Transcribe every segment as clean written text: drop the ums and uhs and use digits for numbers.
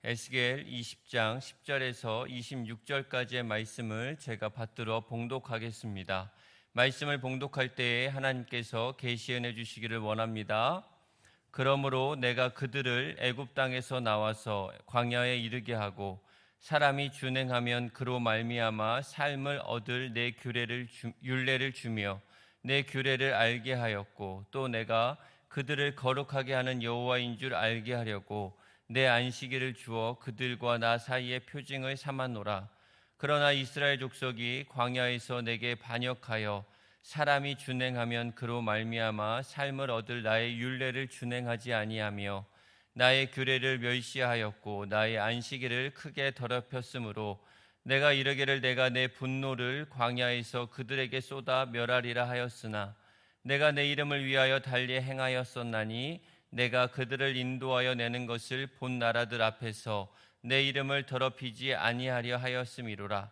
에스겔 20장 10절에서 26절까지의 말씀을 제가 받들어 봉독하겠습니다. 말씀을 봉독할 때에 하나님께서 계시 은혜 주시기를 원합니다. 그러므로 내가 그들을 애굽 땅에서 나와서 광야에 이르게 하고 사람이 준행하면 그로 말미암아 삶을 얻을 내 율례를 주며 내 규례를 알게 하였고, 또 내가 그들을 거룩하게 하는 여호와인 줄 알게 하려고 내 안식일을 주어 그들과 나 사이의 표징을 삼았노라. 그러나 이스라엘 족속이 광야에서 내게 반역하여 사람이 준행하면 그로 말미암아 삶을 얻을 나의 율례를 준행하지 아니하며 나의 규례를 멸시하였고 나의 안식일을 크게 더럽혔으므로 내가 이르기를 내가 내 분노를 광야에서 그들에게 쏟아 멸하리라 하였으나 내가 내 이름을 위하여 달리 행하였었나니 내가 그들을 인도하여 내는 것을 본 나라들 앞에서 내 이름을 더럽히지 아니하려 하였음이로라.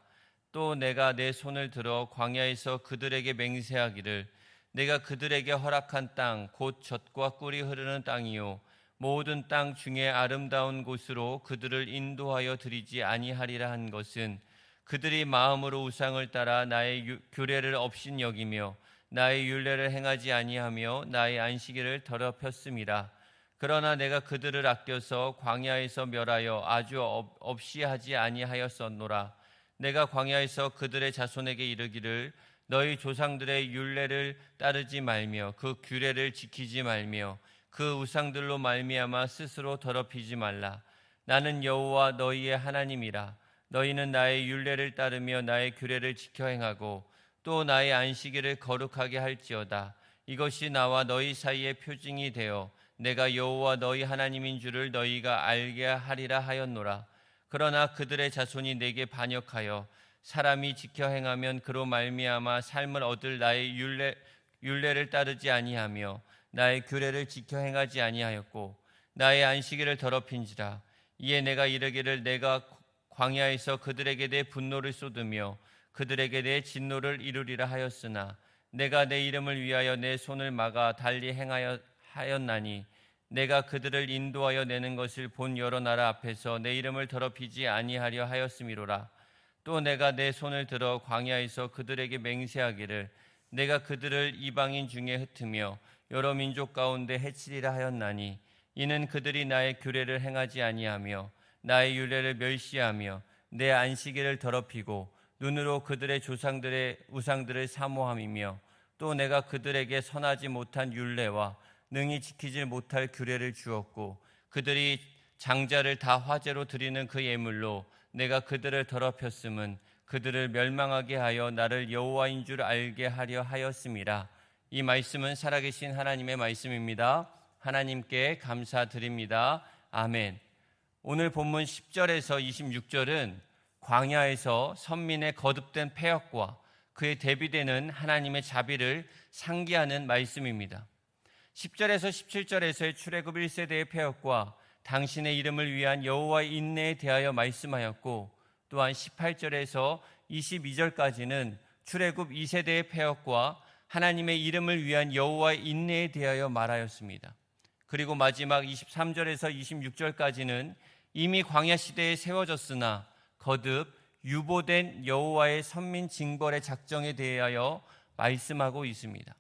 또 내가 내 손을 들어 광야에서 그들에게 맹세하기를 내가 그들에게 허락한 땅 곧 젖과 꿀이 흐르는 땅이요 모든 땅 중에 아름다운 곳으로 그들을 인도하여 드리지 아니하리라 한 것은 그들이 마음으로 우상을 따라 나의 규례를 업신여기며 나의 율례를 행하지 아니하며 나의 안식일을 더럽혔음이라. 그러나 내가 그들을 아껴서 광야에서 멸하여 아주 없이 하지 아니하였었노라. 내가 광야에서 그들의 자손에게 이르기를 너희 조상들의 율례를 따르지 말며 그 규례를 지키지 말며 그 우상들로 말미암아 스스로 더럽히지 말라. 나는 여호와 너희의 하나님이라. 너희는 나의 율례를 따르며 나의 규례를 지켜 행하고 또 나의 안식일을 거룩하게 할지어다. 이것이 나와 너희 사이의 표징이 되어 내가 여호와 너희 하나님인 줄을 너희가 알게 하리라 하였노라. 그러나 그들의 자손이 내게 반역하여 사람이 지켜 행하면 그로 말미암아 삶을 얻을 나의 율례를 따르지 아니하며 나의 규례를 지켜 행하지 아니하였고 나의 안식일을 더럽힌지라. 이에 내가 이르기를 내가 광야에서 그들에게 내 분노를 쏟으며 그들에게 내 진노를 이루리라 하였으나 내가 내 이름을 위하여 내 손을 막아 달리 하였나니 내가 그들을 인도하여 내는 것을 본 여러 나라 앞에서 내 이름을 더럽히지 아니하려 하였음이로라. 또 내가 내 손을 들어 광야에서 그들에게 맹세하기를 내가 그들을 이방인 중에 흩으며 여러 민족 가운데 해치리라 하였나니 이는 그들이 나의 규례를 행하지 아니하며 나의 율례를 멸시하며 내 안식일을 더럽히고 눈으로 그들의 조상들의 우상들을 사모함이며 또 내가 그들에게 선하지 못한 율례와 능히 지키지 못할 규례를 주었고 그들이 장자를 다 화제로 드리는 그 예물로 내가 그들을 더럽혔음은 그들을 멸망하게 하여 나를 여호와인 줄 알게 하려 하였음이라. 이 말씀은 살아계신 하나님의 말씀입니다. 하나님께 감사드립니다. 아멘. 오늘 본문 10절에서 26절은 광야에서 선민의 거듭된 패역과 그에 대비되는 하나님의 자비를 상기하는 말씀입니다. 10절에서 17절에서의 출애굽 1세대의 패역과 당신의 이름을 위한 여호와의 인내에 대하여 말씀하였고, 또한 18절에서 22절까지는 출애굽 2세대의 패역과 하나님의 이름을 위한 여호와의 인내에 대하여 말하였습니다. 그리고 마지막 23절에서 26절까지는 이미 광야 시대에 세워졌으나 거듭 유보된 여호와의 선민 징벌의 작정에 대하여 말씀하고 있습니다.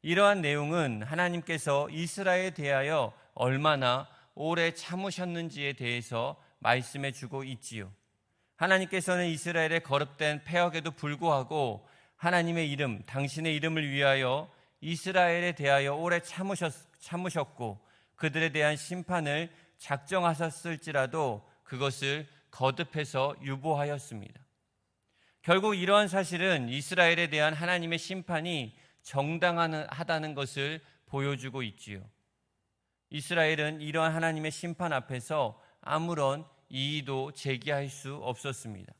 이러한 내용은 하나님께서 이스라엘에 대하여 얼마나 오래 참으셨는지에 대해서 말씀해 주고 있지요. 하나님께서는 이스라엘의 거듭된 패역에도 불구하고 하나님의 이름, 당신의 이름을 위하여 이스라엘에 대하여 오래 참으셨고 그들에 대한 심판을 작정하셨을지라도 그것을 거듭해서 유보하였습니다. 결국 이러한 사실은 이스라엘에 대한 하나님의 심판이 정당하다는 것을 보여주고 있지요. 이스라엘은 이러한 하나님의 심판 앞에서 아무런 이의도 제기할 수 없었습니다.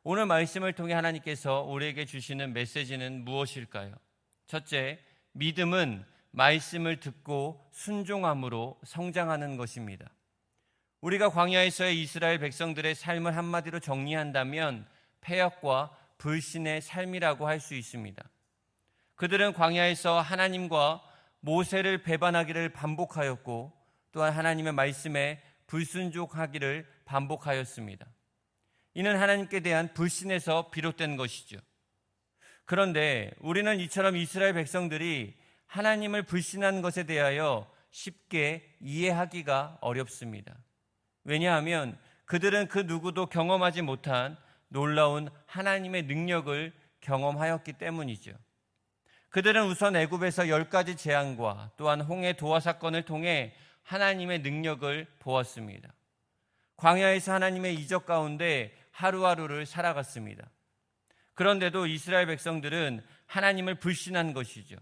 오늘 말씀을 통해 하나님께서 우리에게 주시는 메시지는 무엇일까요? 첫째, 믿음은 말씀을 듣고 순종함으로 성장하는 것입니다. 우리가 광야에서의 이스라엘 백성들의 삶을 한마디로 정리한다면 패역과 불신의 삶이라고 할 수 있습니다. 그들은 광야에서 하나님과 모세를 배반하기를 반복하였고 또한 하나님의 말씀에 불순종하기를 반복하였습니다. 이는 하나님께 대한 불신에서 비롯된 것이죠. 그런데 우리는 이처럼 이스라엘 백성들이 하나님을 불신한 것에 대하여 쉽게 이해하기가 어렵습니다. 왜냐하면 그들은 그 누구도 경험하지 못한 놀라운 하나님의 능력을 경험하였기 때문이죠. 그들은 우선 애굽에서 10가지 재앙과 또한 홍해 도화 사건을 통해 하나님의 능력을 보았습니다. 광야에서 하나님의 이적 가운데 하루하루를 살아갔습니다. 그런데도 이스라엘 백성들은 하나님을 불신한 것이죠.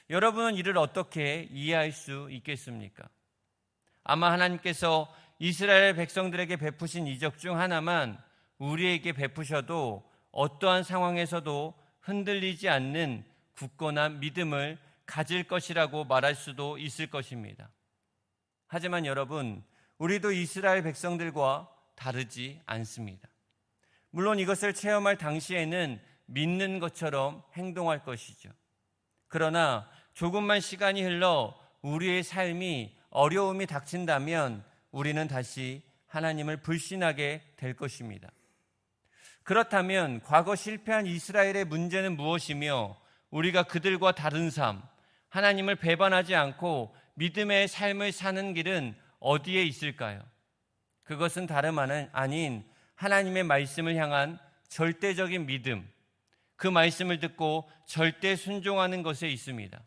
여러분은 이를 어떻게 이해할 수 있겠습니까? 아마 하나님께서 이스라엘 백성들에게 베푸신 이적 중 하나만 우리에게 베푸셔도 어떠한 상황에서도 흔들리지 않는 굳건한 믿음을 가질 것이라고 말할 수도 있을 것입니다. 하지만 여러분, 우리도 이스라엘 백성들과 다르지 않습니다. 물론 이것을 체험할 당시에는 믿는 것처럼 행동할 것이죠. 그러나 조금만 시간이 흘러 우리의 삶이 어려움이 닥친다면 우리는 다시 하나님을 불신하게 될 것입니다. 그렇다면 과거 실패한 이스라엘의 문제는 무엇이며 우리가 그들과 다른 삶, 하나님을 배반하지 않고 믿음의 삶을 사는 길은 어디에 있을까요? 그것은 다름 아닌 하나님의 말씀을 향한 절대적인 믿음, 그 말씀을 듣고 절대 순종하는 것에 있습니다.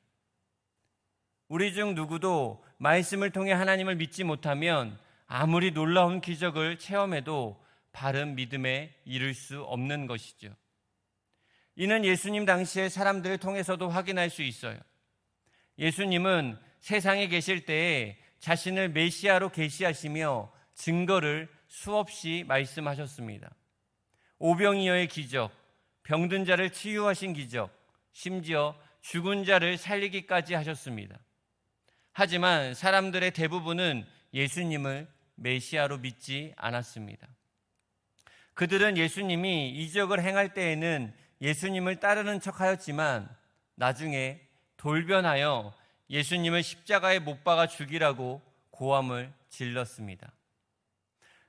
우리 중 누구도 말씀을 통해 하나님을 믿지 못하면 아무리 놀라운 기적을 체험해도 바른 믿음에 이를 수 없는 것이죠. 이는 예수님 당시의 사람들을 통해서도 확인할 수 있어요. 예수님은 세상에 계실 때에 자신을 메시아로 계시하시며 증거를 수없이 말씀하셨습니다. 오병이어의 기적, 병든 자를 치유하신 기적, 심지어 죽은 자를 살리기까지 하셨습니다. 하지만 사람들의 대부분은 예수님을 메시아로 믿지 않았습니다. 그들은 예수님이 이적을 행할 때에는 예수님을 따르는 척하였지만 나중에 돌변하여 예수님을 십자가에 못 박아 죽이라고 고함을 질렀습니다.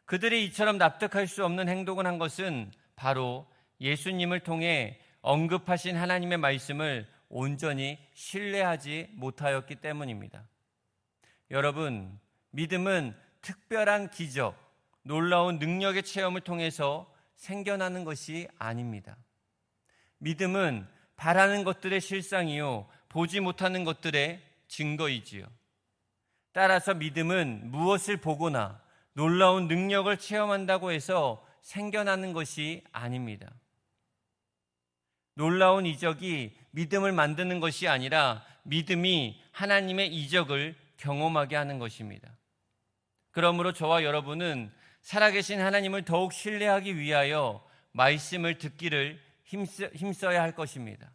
그들이 이처럼 납득할 수 없는 행동을 한 것은 바로 예수님을 통해 언급하신 하나님의 말씀을 온전히 신뢰하지 못하였기 때문입니다. 여러분, 믿음은 특별한 기적, 놀라운 능력의 체험을 통해서 생겨나는 것이 아닙니다. 믿음은 바라는 것들의 실상이요, 보지 못하는 것들의 증거이지요. 따라서 믿음은 무엇을 보거나 놀라운 능력을 체험한다고 해서 생겨나는 것이 아닙니다. 놀라운 이적이 믿음을 만드는 것이 아니라 믿음이 하나님의 이적을 경험하게 하는 것입니다. 그러므로 저와 여러분은 살아계신 하나님을 더욱 신뢰하기 위하여 말씀을 듣기를 힘써야 할 것입니다.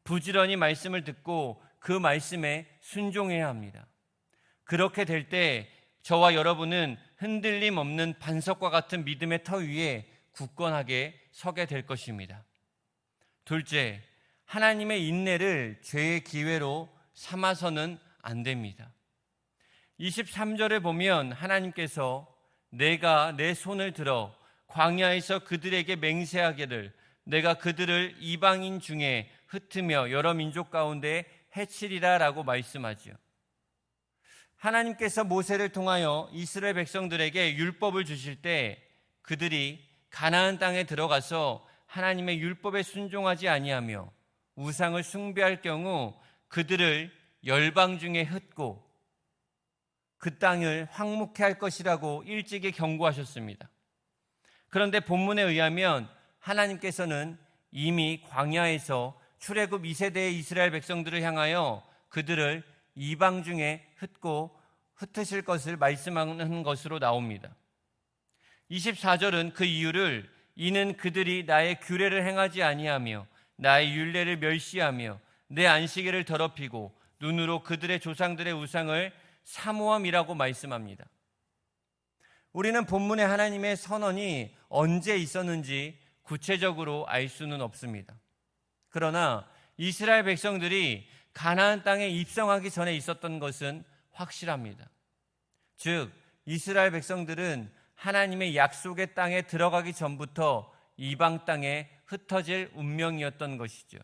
부지런히 말씀을 듣고 그 말씀에 순종해야 합니다. 그렇게 될 때 저와 여러분은 흔들림 없는 반석과 같은 믿음의 터 위에 굳건하게 서게 될 것입니다. 둘째, 하나님의 인내를 죄의 기회로 삼아서는 안 됩니다. 23절을 보면 하나님께서 내가 내 손을 들어 광야에서 그들에게 맹세하기를 내가 그들을 이방인 중에 흩으며 여러 민족 가운데 해치리라 라고 말씀하지요. 하나님께서 모세를 통하여 이스라엘 백성들에게 율법을 주실 때 그들이 가나안 땅에 들어가서 하나님의 율법에 순종하지 아니하며 우상을 숭배할 경우 그들을 열방 중에 흩고 그 땅을 황무케 할 것이라고 일찍이 경고하셨습니다. 그런데 본문에 의하면 하나님께서는 이미 광야에서 출애굽 2세대의 이스라엘 백성들을 향하여 그들을 이방 중에 흩고 흩으실 것을 말씀하는 것으로 나옵니다. 24절은 그 이유를 이는 그들이 나의 규례를 행하지 아니하며 나의 율례를 멸시하며 내 안식일을 더럽히고 눈으로 그들의 조상들의 우상을 사모함이라고 말씀합니다. 우리는 본문의 하나님의 선언이 언제 있었는지 구체적으로 알 수는 없습니다. 그러나 이스라엘 백성들이 가나안 땅에 입성하기 전에 있었던 것은 확실합니다. 즉 이스라엘 백성들은 하나님의 약속의 땅에 들어가기 전부터 이방 땅에 흩어질 운명이었던 것이죠.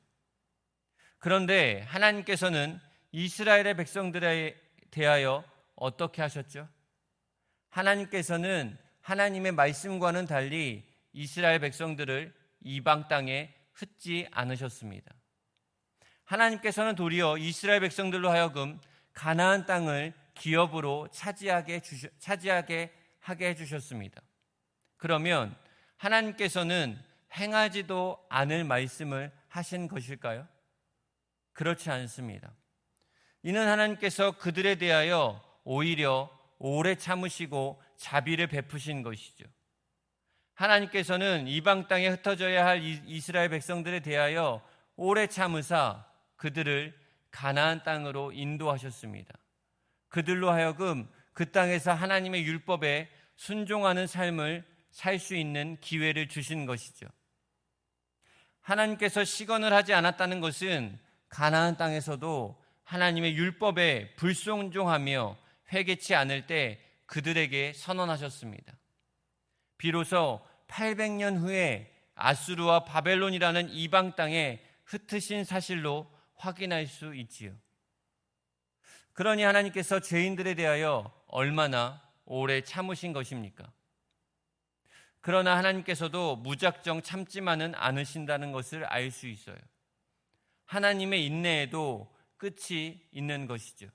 그런데 하나님께서는 이스라엘의 백성들에 대하여 어떻게 하셨죠? 하나님께서는 하나님의 말씀과는 달리 이스라엘 백성들을 이방 땅에 흩지 않으셨습니다. 하나님께서는 도리어 이스라엘 백성들로 하여금 가나안 땅을 기업으로 차지하게 하게 해주셨습니다. 그러면 하나님께서는 행하지도 않을 말씀을 하신 것일까요? 그렇지 않습니다. 이는 하나님께서 그들에 대하여 오히려 오래 참으시고 자비를 베푸신 것이죠. 하나님께서는 이방 땅에 흩어져야 할 이스라엘 백성들에 대하여 오래 참으사 그들을 가나안 땅으로 인도하셨습니다. 그들로 하여금 그 땅에서 하나님의 율법에 순종하는 삶을 살 수 있는 기회를 주신 것이죠. 하나님께서 시건을 하지 않았다는 것은 가나안 땅에서도 하나님의 율법에 불순종하며 회개치 않을 때 그들에게 선언하셨습니다. 비로소 800년 후에 아수르와 바벨론이라는 이방 땅에 흩으신 사실로 확인할 수 있지요. 그러니 하나님께서 죄인들에 대하여 얼마나 오래 참으신 것입니까? 그러나 하나님께서도 무작정 참지만은 않으신다는 것을 알 수 있어요. 하나님의 인내에도 끝이 있는 것이죠.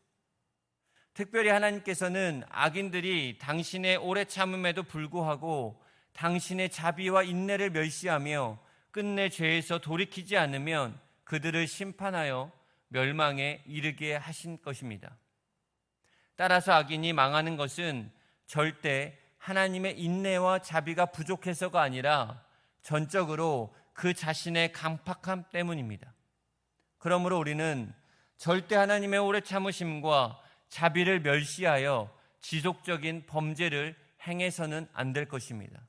특별히 하나님께서는 악인들이 당신의 오래 참음에도 불구하고 당신의 자비와 인내를 멸시하며 끝내 죄에서 돌이키지 않으면 그들을 심판하여 멸망에 이르게 하신 것입니다. 따라서 악인이 망하는 것은 절대 하나님의 인내와 자비가 부족해서가 아니라 전적으로 그 자신의 강팍함 때문입니다. 그러므로 우리는 절대 하나님의 오래 참으심과 자비를 멸시하여 지속적인 범죄를 행해서는 안 될 것입니다.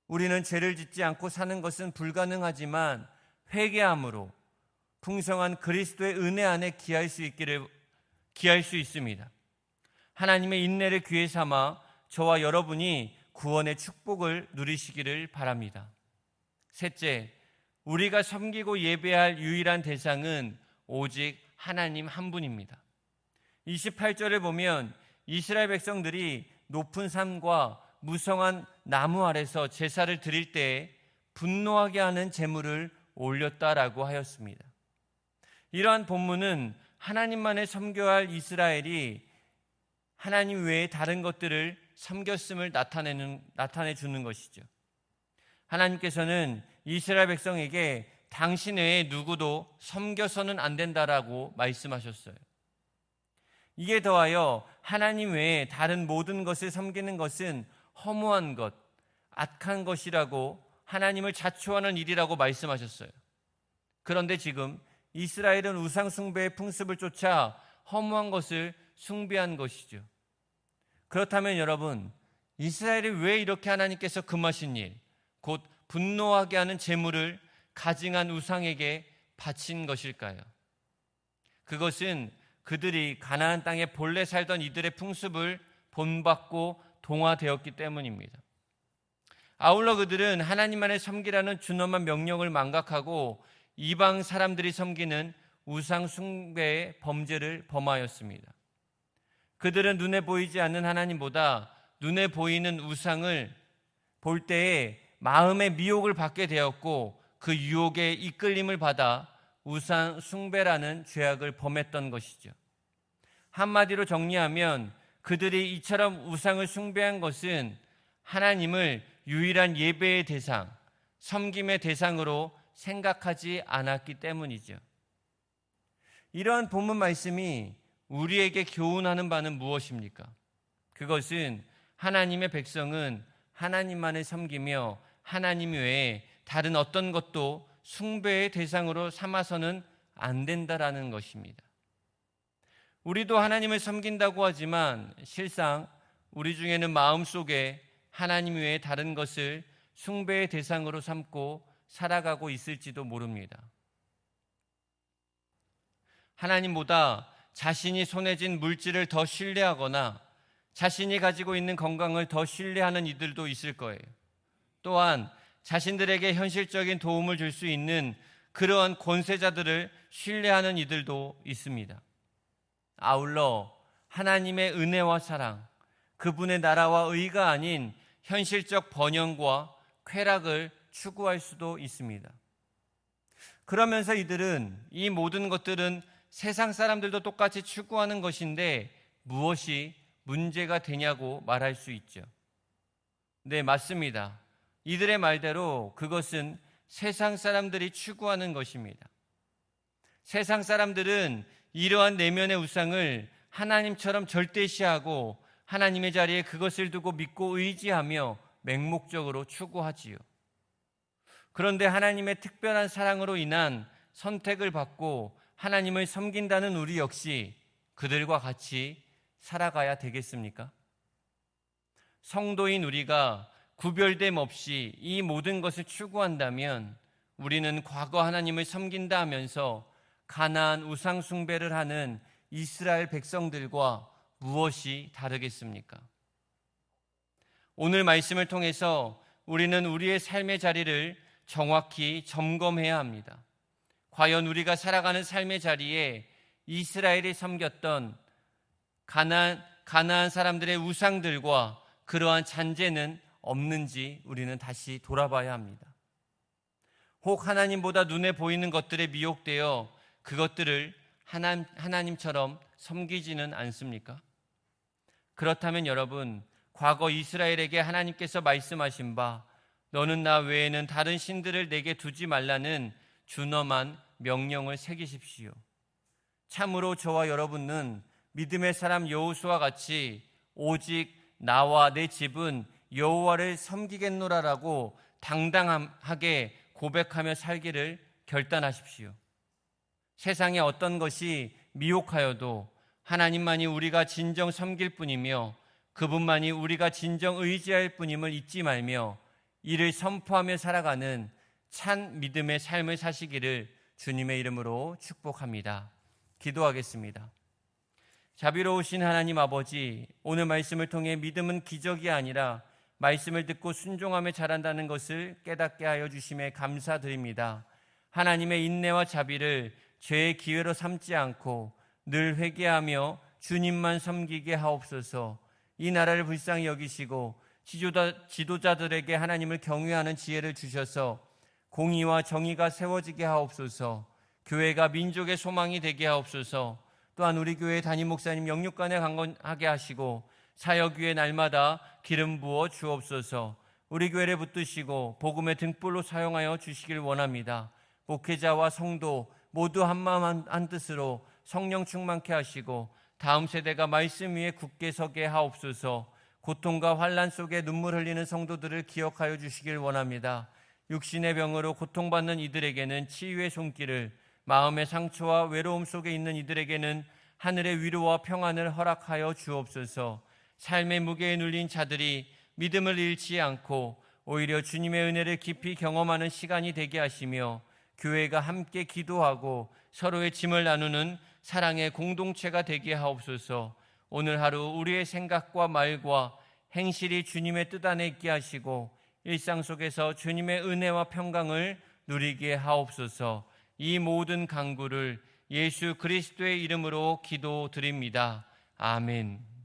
우리는 죄를 짓지 않고 사는 것은 불가능하지만 회개함으로 풍성한 그리스도의 은혜 안에 기할 수 있습니다. 하나님의 인내를 기회 삼아 저와 여러분이 구원의 축복을 누리시기를 바랍니다. 셋째, 우리가 섬기고 예배할 유일한 대상은 오직 하나님 한 분입니다. 28절을 보면 이스라엘 백성들이 높은 산과 무성한 나무 아래서 제사를 드릴 때에 분노하게 하는 제물을 올렸다라고 하였습니다. 이러한 본문은 하나님만을 섬겨야 할 이스라엘이 하나님 외에 다른 것들을 섬겼음을 나타내 주는 것이죠. 하나님께서는 이스라엘 백성에게 당신 외에 누구도 섬겨서는 안 된다라고 말씀하셨어요. 이에 더하여 하나님 외에 다른 모든 것을 섬기는 것은 허무한 것, 악한 것이라고 하나님을 자초하는 일이라고 말씀하셨어요. 그런데 지금 이스라엘은 우상 숭배의 풍습을 쫓아 허무한 것을 숭배한 것이죠. 그렇다면 여러분, 이스라엘이 왜 이렇게 하나님께서 금하신 일, 곧 분노하게 하는 재물을 가증한 우상에게 바친 것일까요? 그것은 그들이 가나안 땅에 본래 살던 이들의 풍습을 본받고 동화되었기 때문입니다. 아울러 그들은 하나님만을 섬기라는 준엄한 명령을 망각하고 이방 사람들이 섬기는 우상 숭배의 범죄를 범하였습니다. 그들은 눈에 보이지 않는 하나님보다 눈에 보이는 우상을 볼 때에 마음의 미혹을 받게 되었고 그 유혹에 이끌림을 받아 우상 숭배라는 죄악을 범했던 것이죠. 한마디로 정리하면 그들이 이처럼 우상을 숭배한 것은 하나님을 유일한 예배의 대상, 섬김의 대상으로 생각하지 않았기 때문이죠. 이러한 본문 말씀이 우리에게 교훈하는 바는 무엇입니까? 그것은 하나님의 백성은 하나님만을 섬기며 하나님 외에 다른 어떤 것도 숭배의 대상으로 삼아서는 안 된다라는 것입니다. 우리도 하나님을 섬긴다고 하지만 실상 우리 중에는 마음속에 하나님 외에 다른 것을 숭배의 대상으로 삼고 살아가고 있을지도 모릅니다. 하나님보다 자신이 손에 쥔 물질을 더 신뢰하거나 자신이 가지고 있는 건강을 더 신뢰하는 이들도 있을 거예요. 또한 자신들에게 현실적인 도움을 줄 수 있는 그러한 권세자들을 신뢰하는 이들도 있습니다. 아울러 하나님의 은혜와 사랑, 그분의 나라와 의가 아닌 현실적 번영과 쾌락을 추구할 수도 있습니다. 그러면서 이들은 이 모든 것들은 세상 사람들도 똑같이 추구하는 것인데 무엇이 문제가 되냐고 말할 수 있죠. 네, 맞습니다. 이들의 말대로 그것은 세상 사람들이 추구하는 것입니다. 세상 사람들은 이러한 내면의 우상을 하나님처럼 절대시하고 하나님의 자리에 그것을 두고 믿고 의지하며 맹목적으로 추구하지요. 그런데 하나님의 특별한 사랑으로 인한 선택을 받고 하나님을 섬긴다는 우리 역시 그들과 같이 살아가야 되겠습니까? 성도인 우리가 구별됨 없이 이 모든 것을 추구한다면 우리는 과거 하나님을 섬긴다 하면서 가나안 우상 숭배를 하는 이스라엘 백성들과 무엇이 다르겠습니까? 오늘 말씀을 통해서 우리는 우리의 삶의 자리를 정확히 점검해야 합니다. 과연 우리가 살아가는 삶의 자리에 이스라엘이 섬겼던 가나안 사람들의 우상들과 그러한 잔재는 없는지 우리는 다시 돌아봐야 합니다. 혹 하나님보다 눈에 보이는 것들에 미혹되어 그것들을 하나님처럼 섬기지는 않습니까? 그렇다면 여러분, 과거 이스라엘에게 하나님께서 말씀하신 바 너는 나 외에는 다른 신들을 내게 두지 말라는 준엄한 명령을 새기십시오. 참으로 저와 여러분은 믿음의 사람 여호수아와 같이 오직 나와 내 집은 여호와를 섬기겠노라라고 당당하게 고백하며 살기를 결단하십시오. 세상에 어떤 것이 미혹하여도 하나님만이 우리가 진정 섬길 뿐이며 그분만이 우리가 진정 의지할 뿐임을 잊지 말며 이를 선포하며 살아가는 찬 믿음의 삶을 사시기를 주님의 이름으로 축복합니다. 기도하겠습니다. 자비로우신 하나님 아버지, 오늘 말씀을 통해 믿음은 기적이 아니라 말씀을 듣고 순종하며 자란다는 것을 깨닫게 하여 주심에 감사드립니다. 하나님의 인내와 자비를 죄의 기회로 삼지 않고 늘 회개하며 주님만 섬기게 하옵소서. 이 나라를 불쌍히 여기시고 지도자들에게 하나님을 경외하는 지혜를 주셔서 공의와 정의가 세워지게 하옵소서. 교회가 민족의 소망이 되게 하옵소서. 또한 우리 교회 담임 목사님 영육간에 강건하게 하시고 사역 위에 날마다 기름 부어 주옵소서. 우리 교회를 붙드시고 복음의 등불로 사용하여 주시길 원합니다. 목회자와 성도 모두 한마음 한뜻으로 성령 충만케 하시고 다음 세대가 말씀 위에 굳게 서게 하옵소서. 고통과 환난 속에 눈물 흘리는 성도들을 기억하여 주시길 원합니다. 육신의 병으로 고통받는 이들에게는 치유의 손길을, 마음의 상처와 외로움 속에 있는 이들에게는 하늘의 위로와 평안을 허락하여 주옵소서. 삶의 무게에 눌린 자들이 믿음을 잃지 않고 오히려 주님의 은혜를 깊이 경험하는 시간이 되게 하시며 교회가 함께 기도하고 서로의 짐을 나누는 사랑의 공동체가 되게 하옵소서. 오늘 하루 우리의 생각과 말과 행실이 주님의 뜻 안에 있게 하시고 일상 속에서 주님의 은혜와 평강을 누리게 하옵소서. 이 모든 간구를 예수 그리스도의 이름으로 기도드립니다. 아멘.